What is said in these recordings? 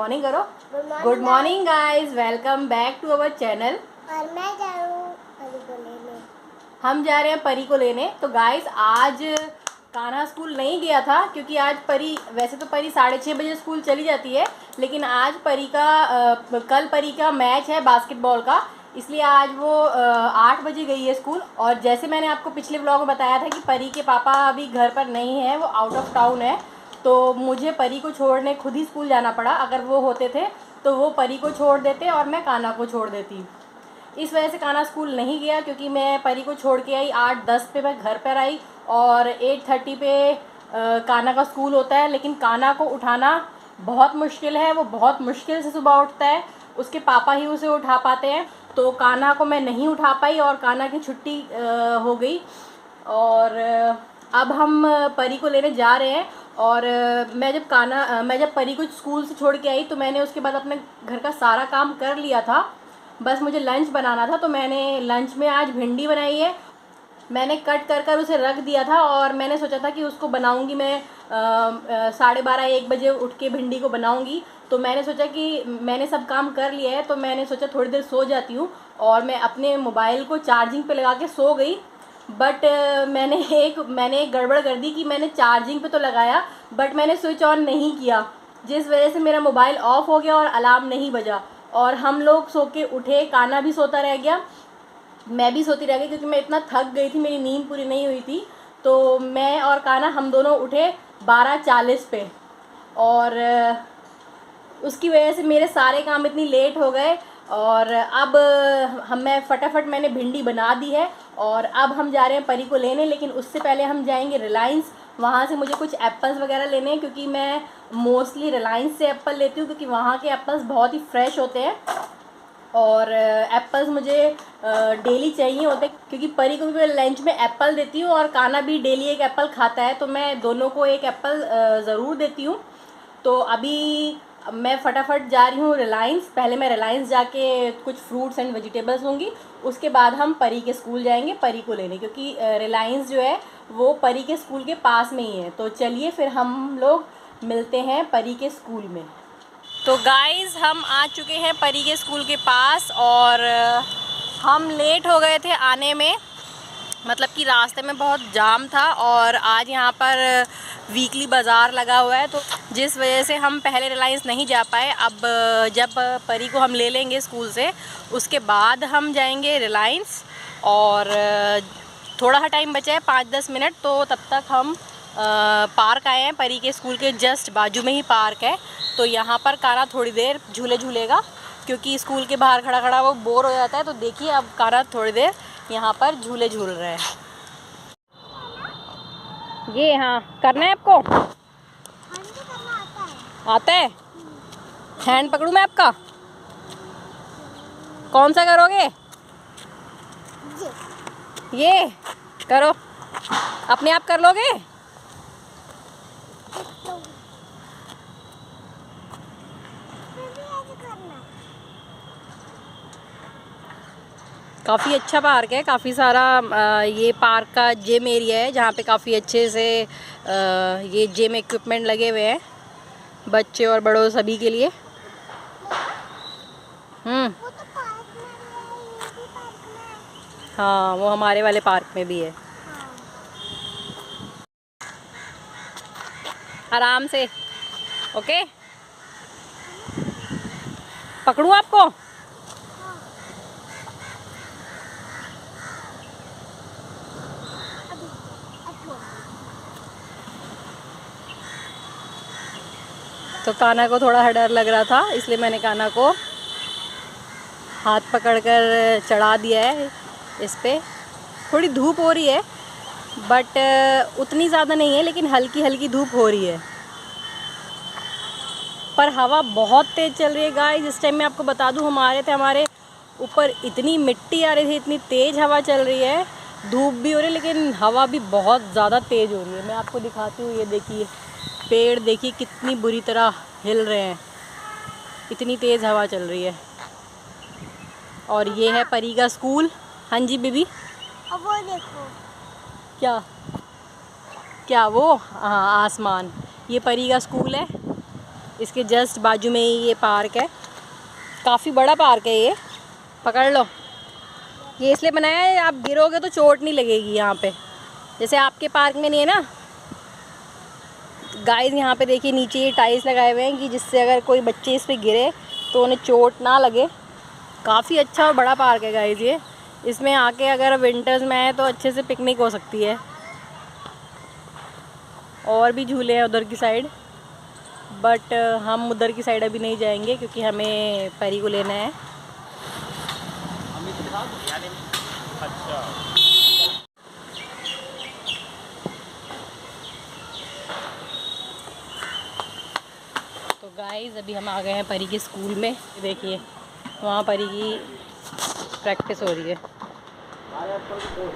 Morning करो। Good morning guys, welcome back to our channel. और मैं जा रहा हूँ परी को लेने। हम जा रहे हैं परी को लेने। तो गाइस आज कान्हा स्कूल नहीं गया था क्योंकि आज परी, वैसे तो परी 6:30 बजे स्कूल चली जाती है, लेकिन आज परी का कल परी का मैच है बास्केटबॉल का, इसलिए आज वो 8 बजे गई है स्कूल। और जैसे मैंने आपको पिछले व्लॉग में बताया था कि परी के पापा अभी घर पर नहीं है, वो आउट ऑफ टाउन है, तो मुझे परी को छोड़ने खुद ही स्कूल जाना पड़ा। अगर वो होते थे तो वो परी को छोड़ देते और मैं कान्हा को छोड़ देती। इस वजह से कान्हा स्कूल नहीं गया क्योंकि मैं परी को छोड़ के आई, 8:10 पे मैं घर पर आई और 8:30 पे कान्हा का स्कूल होता है। लेकिन कान्हा को उठाना बहुत मुश्किल है, वो बहुत मुश्किल से सुबह उठता है, उसके पापा ही उसे उठा पाते हैं। तो कान्हा को मैं नहीं उठा पाई और कान्हा की छुट्टी हो गई। और अब हम परी को लेने जा रहे हैं। और मैं जब परी को स्कूल से छोड़ के आई तो मैंने उसके बाद अपने घर का सारा काम कर लिया था, बस मुझे लंच बनाना था। तो मैंने लंच में आज भिंडी बनाई है, मैंने कट कर कर उसे रख दिया था और मैंने सोचा था कि उसको बनाऊंगी मैं 12:30-1 बजे उठ के भिंडी को बनाऊंगी। तो मैंने सोचा कि मैंने सब काम कर लिया है तो मैंने सोचा थोड़ी देर सो जाती हूँ, और मैं अपने मोबाइल को चार्जिंग पे लगा के सो गई। बट मैंने एक गड़बड़ कर दी कि मैंने चार्जिंग पे तो लगाया बट मैंने स्विच ऑन नहीं किया, जिस वजह से मेरा मोबाइल ऑफ हो गया और अलार्म नहीं बजा और हम लोग सो के उठे। कान्हा भी सोता रह गया, मैं भी सोती रह गई क्योंकि मैं इतना थक गई थी, मेरी नींद पूरी नहीं हुई थी। तो मैं और कान्हा हम दोनों उठे 12:40 पे, और उसकी वजह से मेरे सारे काम इतनी लेट हो गए। और अब मैं फटाफट मैंने भिंडी बना दी है और अब हम जा रहे हैं परी को लेने। लेकिन उससे पहले हम जाएंगे रिलायंस, वहाँ से मुझे कुछ एप्पल्स वगैरह लेने हैं क्योंकि मैं मोस्टली रिलायंस से एप्पल लेती हूँ क्योंकि वहाँ के एप्पल्स बहुत ही फ्रेश होते हैं। और एप्पल्स मुझे डेली चाहिए होते हैं क्योंकि परी को भी मैं लंच में एप्पल देती हूँ और कान्हा भी डेली एक एप्पल खाता है, तो मैं दोनों को एक एप्पल ज़रूर देती हूँ। तो अभी मैं फटाफट जा रही हूँ रिलायंस। पहले मैं रिलायंस जाके कुछ फ्रूट्स एंड वेजिटेबल्स लूँगी, उसके बाद हम परी के स्कूल जाएंगे परी को लेने, क्योंकि रिलायंस जो है वो परी के स्कूल के पास में ही है। तो चलिए फिर हम लोग मिलते हैं परी के स्कूल में। तो गाइज़ हम आ चुके हैं परी के स्कूल के पास और हम लेट हो गए थे आने में, मतलब कि रास्ते में बहुत जाम था और आज यहाँ पर वीकली बाज़ार लगा हुआ है, तो जिस वजह से हम पहले रिलायंस नहीं जा पाए। अब जब परी को हम ले लेंगे स्कूल से उसके बाद हम जाएंगे रिलायंस। और थोड़ा सा टाइम बचा है, 5-10 मिनट, तो तब तक हम पार्क आए हैं। परी के स्कूल के जस्ट बाजू में ही पार्क है, तो यहाँ पर कान्हा थोड़ी देर झूले झूलेगा क्योंकि स्कूल के बाहर खड़ा खड़ा वो बोर हो जाता है। तो देखिए अब कान्हा थोड़ी देर यहाँ पर झूले झूल रहे हैं। ये हाँ करना है आपको? आता है? हैंड पकड़ूँ मैं आपका? कौन सा करोगे? ये करो, अपने आप कर लोगे? काफ़ी अच्छा पार्क है, काफ़ी सारा ये पार्क का जिम एरिया है जहाँ पे काफ़ी अच्छे से ये जिम इक्विपमेंट लगे हुए हैं बच्चे और बड़ों सभी के लिए। हाँ वो हमारे वाले पार्क में भी है। आराम से, ओके? पकड़ूँ आपको? तो कान्हा को थोड़ा डर लग रहा था, इसलिए मैंने कान्हा को हाथ पकड़कर चढ़ा दिया है इस पे। थोड़ी धूप हो रही है बट उतनी ज़्यादा नहीं है, लेकिन हल्की हल्की धूप हो रही है, पर हवा बहुत तेज़ चल रही है गाइस। इस टाइम मैं आपको बता दूं हमारे ऊपर इतनी मिट्टी आ रही थी, इतनी तेज़ हवा चल रही है, धूप भी हो रही है लेकिन हवा भी बहुत ज़्यादा तेज़ हो रही है। मैं आपको दिखाती हूँ, ये देखिए पेड़ देखिए कितनी बुरी तरह हिल रहे हैं, इतनी तेज़ हवा चल रही है। और ये है परी का स्कूल। हाँ जी बेबी, अब वो देखो क्या वो? हाँ आसमान, ये परी का स्कूल है इसके जस्ट बाजू में ही ये पार्क है, काफ़ी बड़ा पार्क है ये। पकड़ लो, ये इसलिए बनाया है आप गिरोगे तो चोट नहीं लगेगी यहाँ पे, जैसे आपके पार्क में नहीं है ना। गाइस यहाँ पे देखिए नीचे ये टाइल्स लगाए हुए हैं कि जिससे अगर कोई बच्चे इस पे गिरे तो उन्हें चोट ना लगे। काफ़ी अच्छा और बड़ा पार्क है गाइस ये। इसमें आके अगर विंटर्स में आए तो अच्छे से पिकनिक हो सकती है। और भी झूले हैं उधर की साइड, बट हम उधर की साइड अभी नहीं जाएंगे क्योंकि हमें परी को लेना है। तो गाइस अभी हम आ गए हैं परी के स्कूल में। देखिए वहाँ परी की प्रैक्टिस हो रही है।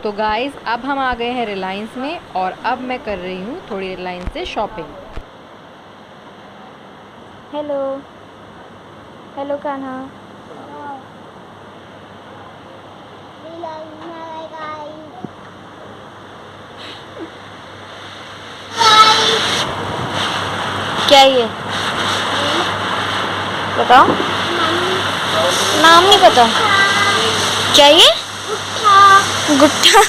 तो गाइस अब हम आ गए हैं रिलायंस में और अब मैं कर रही हूँ थोड़ी रिलायंस से शॉपिंग। Hello hello Kanha. क्या ये बताओ, नाम नहीं पता। क्या ये गुट्ठा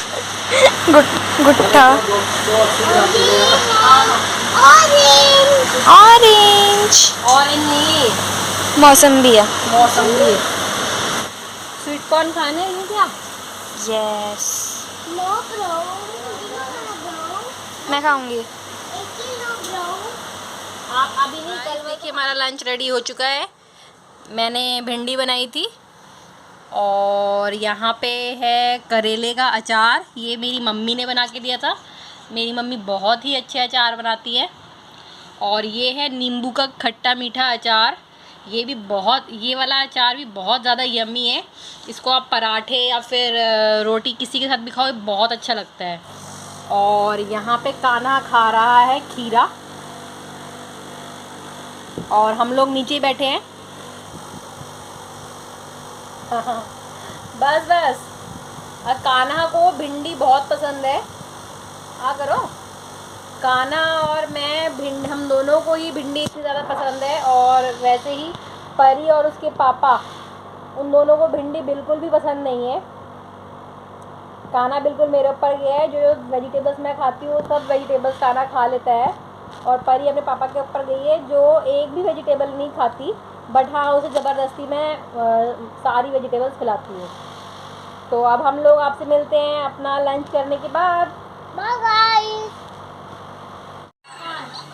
गुट्ठा ऑरेंज नहीं, मौसम्बी है। मौसम्बी। स्वीट कॉर्न खाने हैं क्या? यस मैं खाऊंगी। आप अभी नहीं, कल। देखिए हमारा लंच रेडी हो चुका है। मैंने भिंडी बनाई थी और यहाँ पे है करेले का अचार। ये मेरी मम्मी ने बना के दिया था। मेरी मम्मी बहुत ही अच्छे अचार बनाती है। और ये है नींबू का खट्टा मीठा अचार। ये वाला अचार भी बहुत ज़्यादा यम्मी है। इसको आप पराठे या फिर रोटी किसी के साथ भी खाओ, बहुत अच्छा लगता है। और यहाँ पे कान्हा खा रहा है खीरा और हम लोग नीचे ही बैठे हैं। बस बस। और कान्हा को भिंडी बहुत पसंद है। करो। कान्हा और मैं हम दोनों को ही भिंडी इतनी ज़्यादा पसंद है। और वैसे ही परी और उसके पापा, उन दोनों को भिंडी बिल्कुल भी पसंद नहीं है। कान्हा बिल्कुल मेरे ऊपर गया है। जो वेजिटेबल्स मैं खाती हूँ सब वेजिटेबल्स कान्हा खा लेता है। और परी अपने पापा के ऊपर गई है जो एक भी वेजिटेबल नहीं खाती, बट हाँ उसे ज़बरदस्ती मैं सारी वेजिटेबल्स खिलाती हूँ। तो अब हम लोग आपसे मिलते हैं अपना लंच करने के बाद। Bye guys.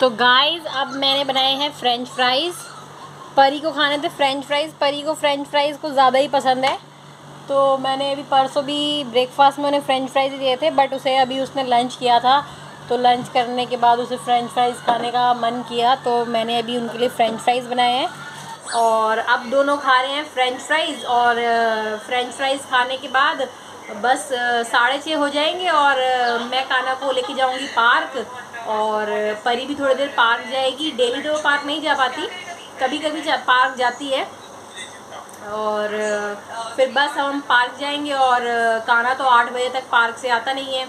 तो गाइस अब मैंने बनाए हैं फ्रेंच फ्राइज़। परी को खाने थे फ्रेंच फ्राइज़। परी को फ्रेंच फ्राइज़ को ज़्यादा ही पसंद है। तो मैंने अभी परसों भी ब्रेकफास्ट में उन्हें फ्रेंच फ्राइज़ दिए थे, बट उसे अभी उसने लंच किया था तो लंच करने के बाद उसे फ्रेंच फ्राइज़ खाने का मन किया, तो मैंने अभी उनके लिए फ्रेंच फ्राइज़ बनाए हैं। और अब दोनों खा रहे हैं फ्रेंच फ्राइज़। और फ्रेंच फ्राइज़ खाने के बाद बस 6:30 हो जाएंगे और मैं कान्हा को लेके जाऊंगी पार्क। और परी भी थोड़ी देर पार्क जाएगी। डेली तो वो पार्क नहीं जा पाती, कभी कभी पार्क जाती है। और फिर बस हम पार्क जाएंगे। और कान्हा तो 8 बजे तक पार्क से आता नहीं है।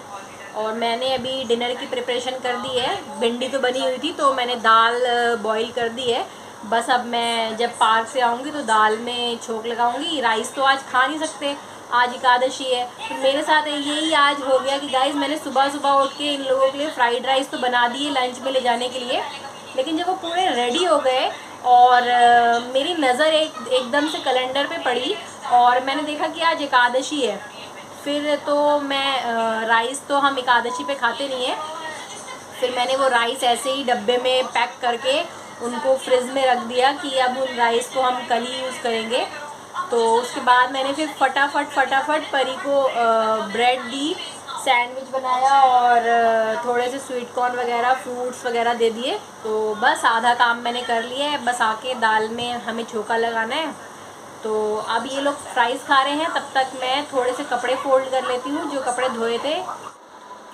और मैंने अभी डिनर की प्रिपरेशन कर दी है। भिंडी तो बनी हुई थी तो मैंने दाल बॉईल कर दी है। बस अब मैं जब पार्क से आऊँगी तो दाल में छोंक लगाऊंगी। राइस तो आज खा नहीं सकते, आज एकादशी है। तो मेरे साथ यही आज हो गया कि गाइस मैंने सुबह सुबह उठ के इन लोगों के लिए फ्राइड राइस तो बना दिए लंच में ले जाने के लिए। लेकिन जब वो पूरे रेडी हो गए और मेरी नज़र एकदम से कैलेंडर पे पड़ी और मैंने देखा कि आज एकादशी है। फिर तो मैं राइस तो हम एकादशी पे खाते नहीं हैं। फिर मैंने वो राइस ऐसे ही डब्बे में पैक करके उनको फ्रिज में रख दिया कि अब उन राइस को हम कल ही यूज़ करेंगे। तो उसके बाद मैंने फिर फटाफट परी को ब्रेड दी, सैंडविच बनाया और थोड़े से स्वीट कॉर्न वगैरह फ्रूट्स वगैरह दे दिए। तो बस आधा काम मैंने कर लिया है। बस आके दाल में हमें छोका लगाना है। तो अब ये लोग फ्राइज़ खा रहे हैं, तब तक मैं थोड़े से कपड़े फोल्ड कर लेती हूँ जो कपड़े धोए थे।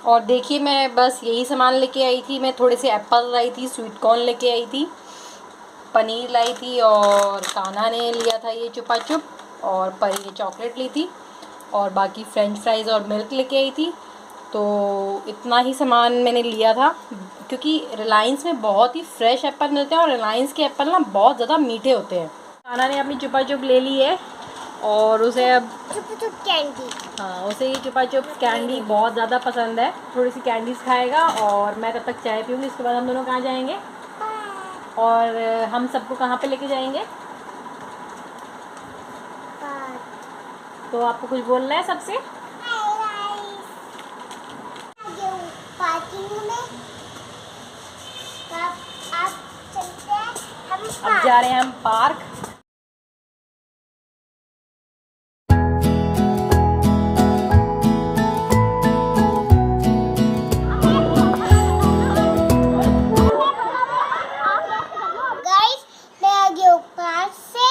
और देखिए मैं बस यही सामान लेके आई थी। मैं थोड़े से एप्पल लाई थी, स्वीट कॉर्न लेके आई थी, पनीर लाई थी और कान्हा ने लिया था ये चुपा चुप और परी ने चॉकलेट ली थी और बाकी फ्रेंच फ्राइज़ और मिल्क लेके आई थी। तो इतना ही सामान मैंने लिया था, क्योंकि रिलायंस में बहुत ही फ्रेश एप्पल मिलते हैं और रिलायंस के एप्पल ना बहुत ज़्यादा मीठे होते हैं। कान्हा ने अपनी चुपा चुप ले ली है और उसे अब चुप चुप कैंडी। हाँ, उसे ये चुपा चुप कैंडी बहुत ज़्यादा पसंद है। थोड़ी सी कैंडीज खाएगा और मैं तब तक चाय पीऊँगी। इसके बाद हम दोनों कहाँ जाएंगे और हम सबको कहाँ पे लेके जाएंगे? तो आपको कुछ बोलना है सबसे? पार्किंग में आप चलते हैं हम अब जा रहे हैं हम पार्क। गाइस मैं आ गई हूँ पार्क से।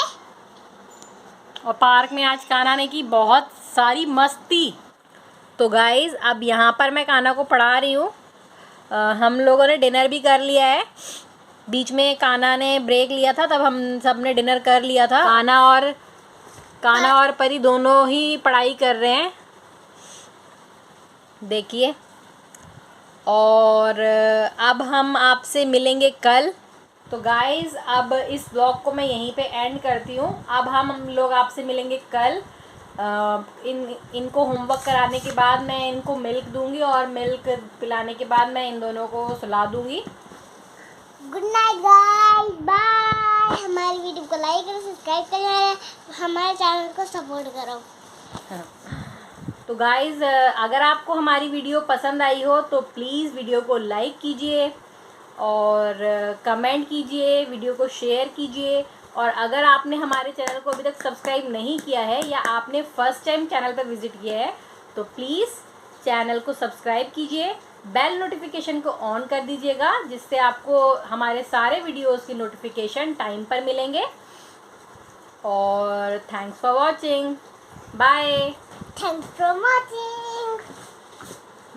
और पार्क में आज कान्हा ने की बहुत सारी मस्ती। तो गाइज़ अब यहाँ पर मैं कान्हा को पढ़ा रही हूँ। हम लोगों ने डिनर भी कर लिया है। बीच में कान्हा ने ब्रेक लिया था, तब हम सब ने डिनर कर लिया था। कान्हा और परी दोनों ही पढ़ाई कर रहे हैं, देखिए। और अब हम आपसे मिलेंगे कल। तो गाइज़ अब इस ब्लॉग को मैं यहीं पे एंड करती हूँ। अब हम लोग आपसे मिलेंगे कल। इनको होमवर्क कराने के बाद मैं इनको मिल्क दूंगी और मिल्क पिलाने के बाद मैं इन दोनों को सुला दूंगी। Good night guys, bye. हमारी वीडियो को लाइक करो, सब्सक्राइब करो, हमारे चैनल को सपोर्ट करो। तो गाइज़ अगर आपको हमारी वीडियो पसंद आई हो तो प्लीज़ वीडियो को लाइक कीजिए और कमेंट कीजिए, वीडियो को शेयर कीजिए। और अगर आपने हमारे चैनल को अभी तक सब्सक्राइब नहीं किया है या आपने फर्स्ट टाइम चैनल पर विजिट किया है तो प्लीज़ चैनल को सब्सक्राइब कीजिए, बेल नोटिफिकेशन को ऑन कर दीजिएगा, जिससे आपको हमारे सारे वीडियोस की नोटिफिकेशन टाइम पर मिलेंगे। और thanks for watching, bye. Thanks for watching,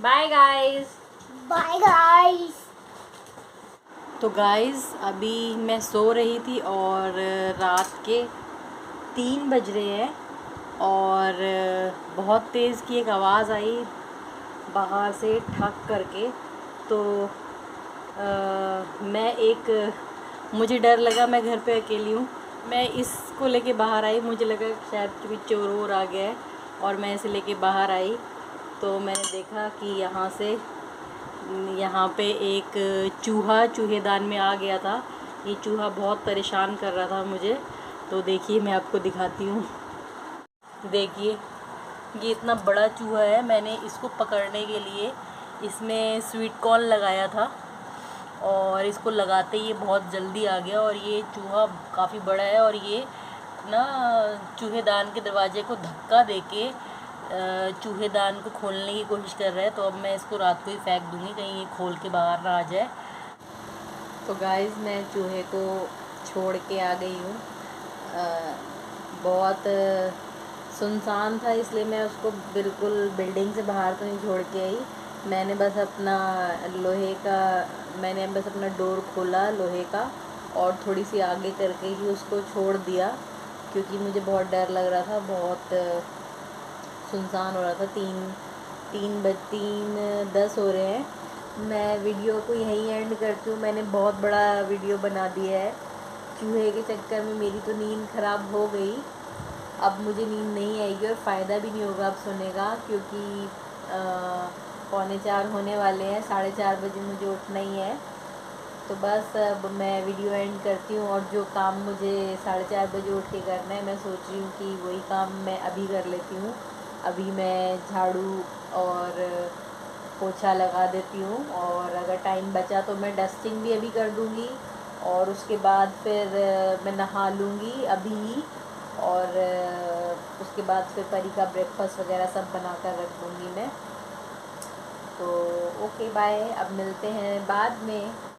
bye guys. Bye guys. तो गाइज़ अभी मैं सो रही थी और रात के 3 बज रहे हैं और बहुत तेज़ की एक आवाज़ आई बाहर से ठक करके। तो मुझे डर लगा, मैं घर पे अकेली हूँ, मैं इसको लेके बाहर आई। मुझे लगा शायद कोई चोर वोर आ गया है और मैं इसे लेके बाहर आई। तो मैंने देखा कि यहाँ पे एक चूहेदान में आ गया था। ये चूहा बहुत परेशान कर रहा था मुझे। तो देखिए मैं आपको दिखाती हूँ, देखिए ये इतना बड़ा चूहा है। मैंने इसको पकड़ने के लिए इसमें स्वीट कॉर्न लगाया था और इसको लगाते ही ये बहुत जल्दी आ गया। और ये चूहा काफ़ी बड़ा है और ये ना चूहेदान के दरवाजे को धक्का देके चूहेदान को खोलने की कोशिश कर रहा है। तो अब मैं इसको रात को ही फेंक दूँगी, कहीं ये खोल के बाहर ना आ जाए। तो गाइज़ मैं चूहे को छोड़ के आ गई हूँ। बहुत सुनसान था, इसलिए मैं उसको बिल्कुल बिल्डिंग से बाहर तो नहीं छोड़ के आई। मैंने बस अपना डोर खोला लोहे का और थोड़ी सी आगे करके ही उसको छोड़ दिया, क्योंकि मुझे बहुत डर लग रहा था। बहुत सुनसान हो रहा था। 3:10 हो रहे हैं। मैं वीडियो को यहीं एंड करती हूँ। मैंने बहुत बड़ा वीडियो बना दिया है। चूहे के चक्कर में मेरी तो नींद ख़राब हो गई। अब मुझे नींद नहीं आएगी और फ़ायदा भी नहीं होगा अब सोने का, क्योंकि 3:45 होने वाले हैं। 4:30 बजे मुझे उठना ही है। तो बस अब मैं वीडियो एंड करती हूँ। और जो काम मुझे 4:30 बजे उठ के करना है, मैं सोच रही हूँ कि वही काम मैं अभी कर लेती हूँ। अभी मैं झाड़ू और पोछा लगा देती हूँ और अगर टाइम बचा तो मैं डस्टिंग भी अभी कर दूँगी और उसके बाद फिर मैं नहा लूँगी अभी। और उसके बाद फिर परी का ब्रेकफास्ट वगैरह सब बना कर रख दूँगी मैं। तो ओके बाय, अब मिलते हैं बाद में।